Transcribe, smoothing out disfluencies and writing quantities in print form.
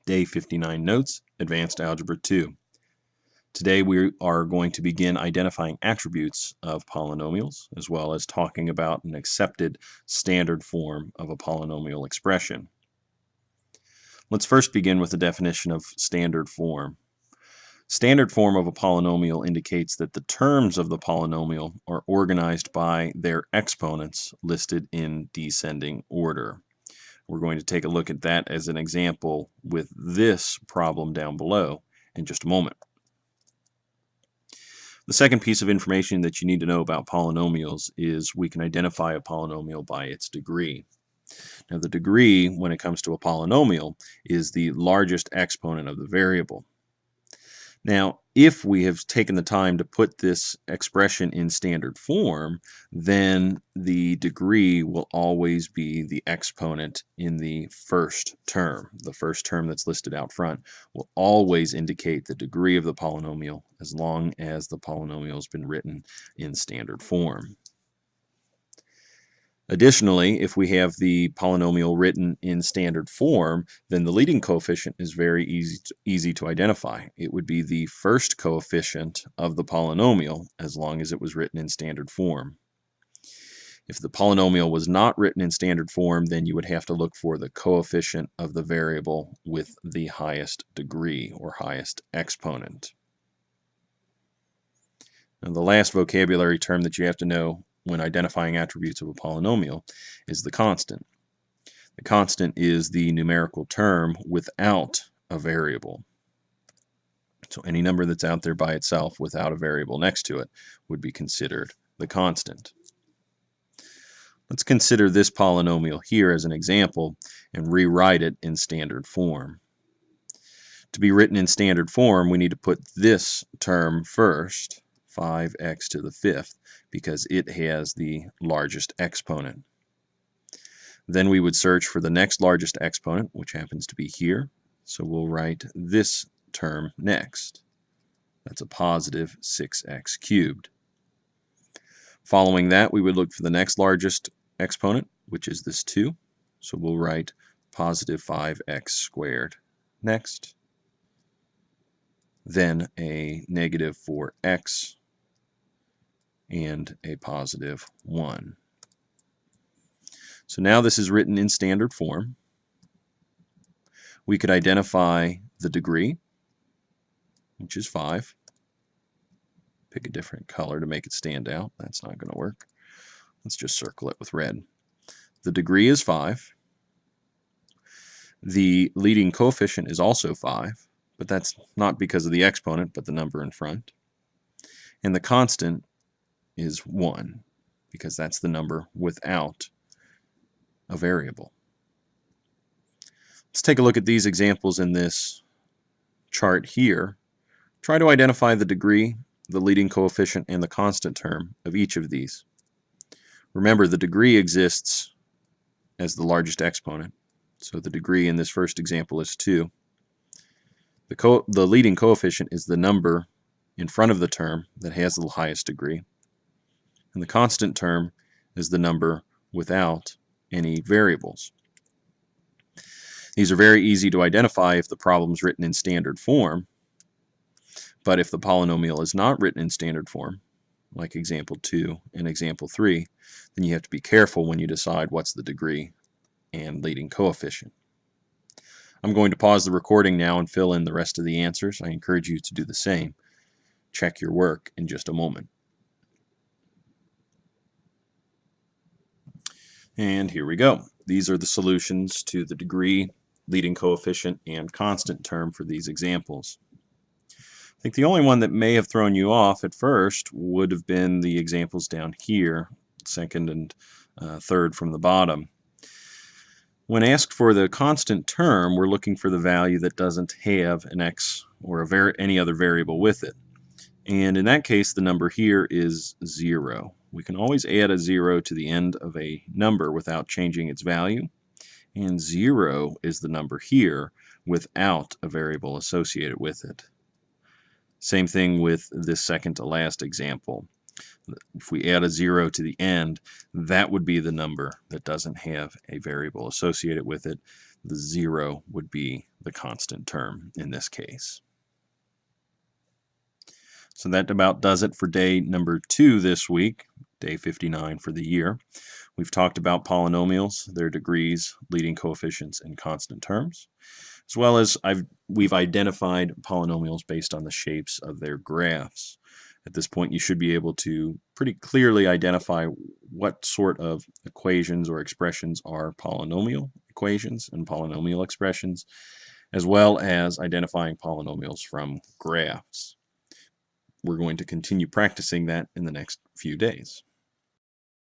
Day 59 Notes, Advanced Algebra 2. Today we are going to begin identifying attributes of polynomials, as well as talking about an accepted standard form of a polynomial expression. Let's first begin with the definition of standard form. Standard form of a polynomial indicates that the terms of the polynomial are organized by their exponents listed in descending order. We're going to take a look at that as an example with this problem down below in just a moment. The second piece of information that you need to know about polynomials is we can identify a polynomial by its degree. Now, the degree, when it comes to a polynomial, is the largest exponent of the variable. Now, if we have taken the time to put this expression in standard form, then the degree will always be the exponent in the first term. The first term that's listed out front will always indicate the degree of the polynomial as long as the polynomial has been written in standard form. Additionally, if we have the polynomial written in standard form, then the leading coefficient is very easy to identify. It would be the first coefficient of the polynomial as long as it was written in standard form. If the polynomial was not written in standard form, then you would have to look for the coefficient of the variable with the highest degree or highest exponent. Now, the last vocabulary term that you have to know when identifying attributes of a polynomial is the constant. The constant is the numerical term without a variable. So any number that's out there by itself without a variable next to it would be considered the constant. Let's consider this polynomial here as an example and rewrite it in standard form. To be written in standard form, we need to put this term first, 5x to the fifth, because it has the largest exponent. Then we would search for the next largest exponent, which happens to be here. So we'll write this term next. That's a positive 6x cubed. Following that, we would look for the next largest exponent, which is this 2. So we'll write positive 5x squared next. Then a negative 4x and a positive 1. So now this is written in standard form. We could identify the degree, which is 5. Pick a different color to make it stand out. That's not going to work. Let's just circle it with red. The degree is 5. The leading coefficient is also 5, but that's not because of the exponent, but the number in front. And the constant is 1, because that's the number without a variable. Let's take a look at these examples in this chart here. Try to identify the degree, the leading coefficient, and the constant term of each of these. Remember, the degree exists as the largest exponent. So the degree in this first example is 2. The leading coefficient is the number in front of the term that has the highest degree. And the constant term is the number without any variables. These are very easy to identify if the problem is written in standard form, but if the polynomial is not written in standard form, like example 2 and example 3, then you have to be careful when you decide what's the degree and leading coefficient. I'm going to pause the recording now and fill in the rest of the answers. I encourage you to do the same. Check your work in just a moment. And here we go. These are the solutions to the degree, leading coefficient, and constant term for these examples. I think the only one that may have thrown you off at first would have been the examples down here, second and third from the bottom. When asked for the constant term, we're looking for the value that doesn't have an x or any other variable with it. And in that case, the number here is 0. We can always add a 0 to the end of a number without changing its value. And 0 is the number here without a variable associated with it. Same thing with this second to last example. If we add a 0 to the end, that would be the number that doesn't have a variable associated with it. The 0 would be the constant term in this case. So that about does it for day number 2 this week, day 59 for the year. We've talked about polynomials, their degrees, leading coefficients, and constant terms, as well as we've identified polynomials based on the shapes of their graphs. At this point, you should be able to pretty clearly identify what sort of equations or expressions are polynomial equations and polynomial expressions, as well as identifying polynomials from graphs. We're going to continue practicing that in the next few days.